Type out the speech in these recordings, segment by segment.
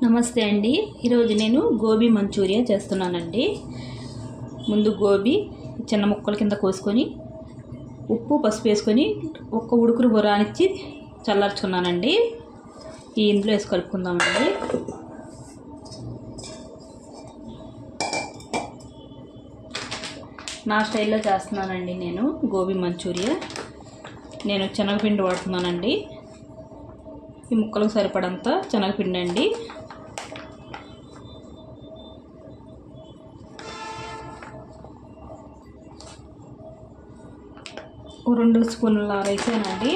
నమస్తే అండి. ఈరోజు నేను గోబీ మంచూరియా చేస్తున్నానండి. ముందు గోబీ చిన్న ముక్కల కింద కోసుకొని ఉప్పు పసుపు వేసుకొని ఒక్క ఉడుకురు రానిచ్చి చల్లార్చుకున్నానండి. ఇందులో వేసి కలుపుకుందామండి. నా స్టైల్లో చేస్తున్నానండి నేను గోబీ మంచూరియా. నేను శనగపిండి వాడుతున్నానండి. ఈ ముక్కలకు సరిపడంత శనగపిండి అండి. ఓ 2 స్పూన్ల వేసానండి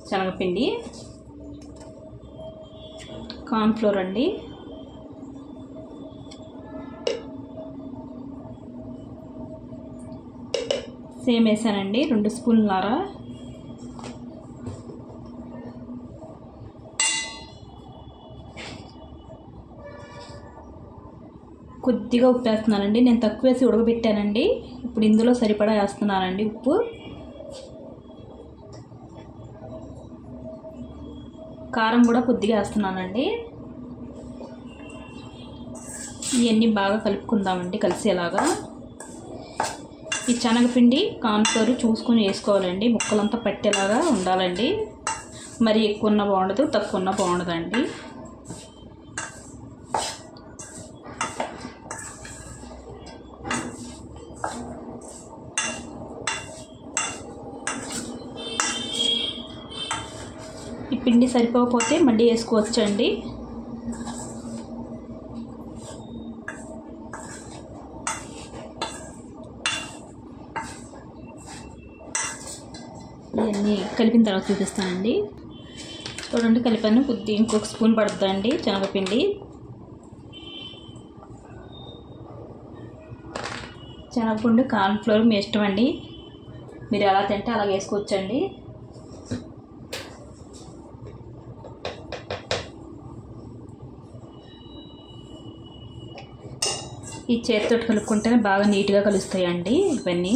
శనగపిండి. కార్న్ఫ్లోర్ అండి, సేమ్ వేసానండి 2 స్పూన్ల. కొద్దిగా ఉప్పు వేస్తున్నానండి. నేను తక్కువ వేసి ఉడకబెట్టానండి. ఇప్పుడు ఇందులో సరిపడా వేస్తున్నానండి ఉప్పు. కారం కూడా కొద్దిగా వేస్తున్నానండి. ఇవన్నీ బాగా కలుపుకుందామండి కలిసేలాగా. ఈ శనగపిండి కార్న్ఫ్లోర్ చూసుకొని వేసుకోవాలండి. ముక్కలంతా పట్టేలాగా ఉండాలండి. మరి ఎక్కువ ఉన్న బాగుండదు, తక్కువ ఉన్న బాగుండదండి. ఈ పిండి సరిపోకపోతే మళ్ళీ వేసుకోవచ్చండి. ఇవన్నీ కలిపిన తర్వాత చూపిస్తానండి. చూడండి, కలిపాను. కొద్దిగా ఇంకొక స్పూన్ పడుతుందండి శనగపిండి. శనగపిండి కార్న్ఫ్లోర్ మీ ఇష్టం అండి. మీరు ఎలా తింటే అలా వేసుకోవచ్చండి. ఈ చేతితో కలుపుకుంటేనే బాగా నీట్గా కలుస్తాయండి. ఇవన్నీ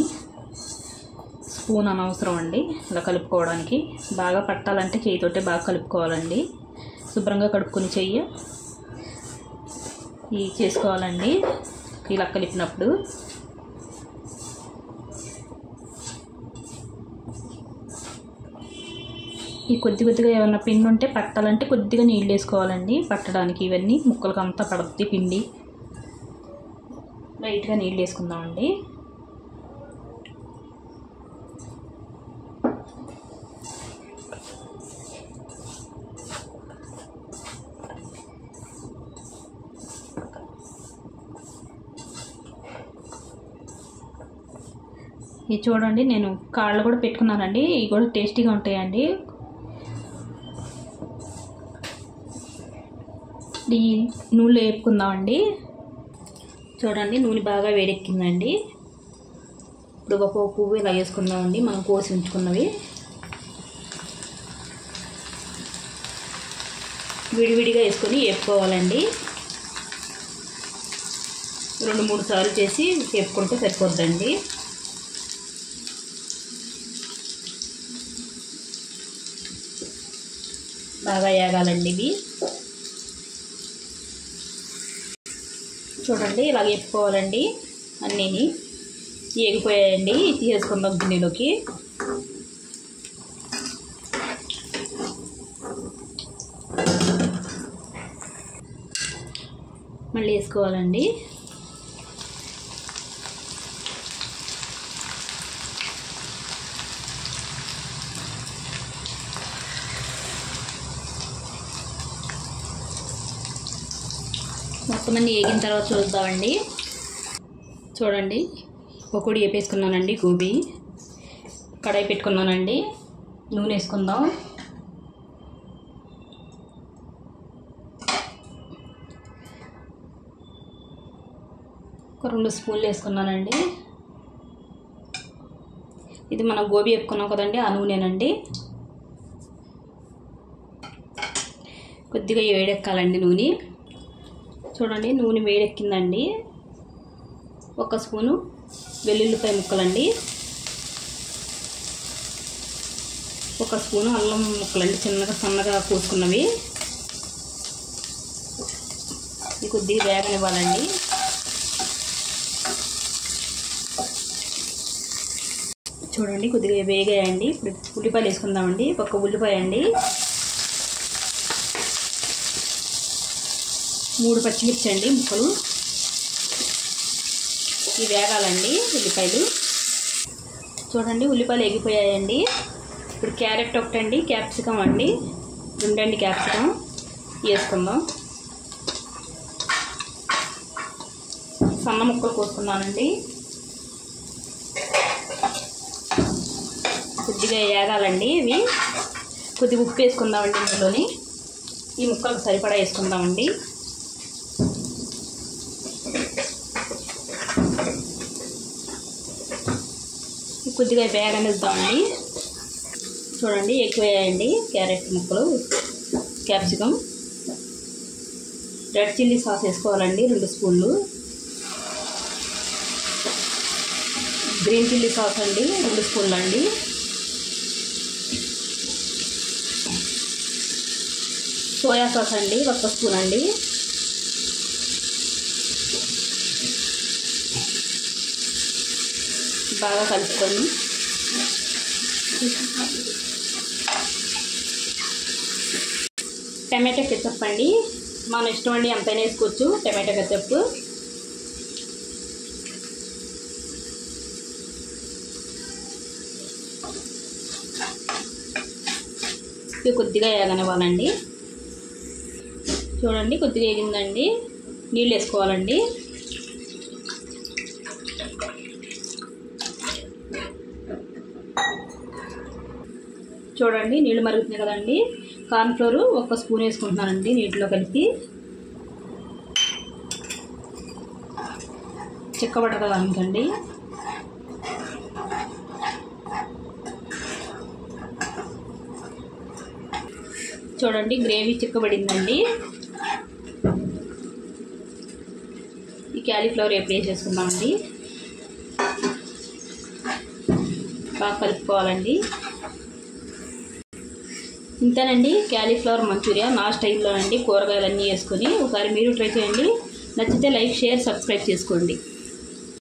స్పూన్ అనవసరం అండి. ఇలా కలుపుకోవడానికి బాగా పట్టాలంటే చేతితోటే బాగా కలుపుకోవాలండి. శుభ్రంగా కడుక్కొని చెయ్యి చేసుకోవాలండి. ఇలా కలిపినప్పుడు ఈ కొద్దిగా ఏమన్నా పిండి ఉంటే పట్టాలంటే కొద్దిగా నీళ్ళు వేసుకోవాలండి. పట్టడానికి ఇవన్నీ ముక్కలకు అంతా పడుతుంది పిండి. లైట్గా నీళ్ళు వేసుకుందామండి. ఇది చూడండి, నేను కాళ్ళు కూడా పెట్టుకున్నానండి. ఇవి కూడా టేస్టీగా ఉంటాయండి. ఈ నూనెలో వేపుకుందామండి. చూడండి, నూనె బాగా వేడెక్కిందండి. ఇప్పుడు ఒక పువ్వు ఇలా వేసుకుందామండి. మనం కోసి ఉంచుకున్నవి విడివిడిగా వేసుకొని వేపుకోవాలండి. 2-3 సార్లు చేసి వేపుకుంటే సరిపోద్దండి. బాగా వేగాలండి ఇవి. చూడండి, ఇలా వేపుకోవాలండి. అన్నీని వేగిపోయాయండి. తీసేసుకుందాం గిన్నెలోకి. మళ్ళీ వేసుకోవాలండి. మొత్తం అన్నీ వేగిన తర్వాత చూద్దామండి. చూడండి, పకోడీ వేపేసుకున్నానండి. గోబీ కడాయి పెట్టుకున్నానండి. నూనె వేసుకుందాం. ఒక 2 స్పూన్లు వేసుకున్నానండి. ఇది మనం గోబీ వేపుకున్నాం కదండి, ఆ నూనెనండి. కొద్దిగా వేడెక్కాలండి నూనె. చూడండి, నూనె వేడెక్కిందండి. 1 స్పూను వెల్లుల్లిపాయ ముక్కలండి. 1 స్పూను అల్లం ముక్కలండి, చిన్నగా సన్నగా కోసుకున్నవి. ఇది కొద్దిగా వేగనివ్వాలండి. చూడండి కొద్దిగా వేగాయండి. ఇప్పుడు ఉల్లిపాయలు వేసుకుందామండి. ఒక ఉల్లిపాయ అండి, 3 పచ్చిమిర్చి అండి ముక్కలు. ఇవి వేగాలండి ఉల్లిపాయలు. చూడండి ఉల్లిపాయలు ఎగిపోయాయండి. ఇప్పుడు క్యారెట్ ఒకటండి, క్యాప్సికం అండి 2 అండి క్యాప్సికం వేసుకుందాం. సన్న ముక్కలు కోసుకున్నానండి. కొద్దిగా వేగాలండి ఇవి. కొద్దిగా ఉప్పు వేసుకుందామండి ఇందులోని. ఈ ముక్కలకు సరిపడా వేసుకుందామండి. కొద్దిగా వేగనిద్దామండి. చూడండి ఎక్కువ వేయండి క్యారెట్ ముక్కలు, క్యాప్సికం. రెడ్ చిల్లీ సాస్ వేసుకోవాలండి 2 స్పూన్లు. గ్రీన్ చిల్లీ సాస్ అండి 2 స్పూన్లు అండి. సోయా సాస్ అండి 1 స్పూన్ అండి. బాగా కలుపుకొని టమాటా కెచప్ అండి, మన ఇష్టం అండి, ఎంతైనా వేసుకోవచ్చు టమాటా కెచప్. ఇది కొద్దిగా వేగనివ్వాలండి. చూడండి కొద్దిగా వేగిందండి. నీళ్ళు వేసుకోవాలండి. చూడండి నీళ్ళు మరుగుతున్నాయి కదండి. కార్న్ఫ్లోర్ 1 స్పూన్ వేసుకుంటున్నానండి నీటిలో కలిపి. చిక్కబడకదండి. చూడండి గ్రేవీ చిక్కబడిందండి. ఈ క్యాలీఫ్లవర్ ఎప్పుడు వేసేసుకుందామండి. బాగా కలుపుకోవాలండి. ఇంతేనండి క్యాలీఫ్లవర్ మంచూరియా నా స్టైల్లో అండి. కూరగాయలన్నీ వేసుకొని ఒకసారి మీరు ట్రై చేయండి. నచ్చితే లైక్, షేర్, సబ్స్క్రైబ్ చేసుకోండి.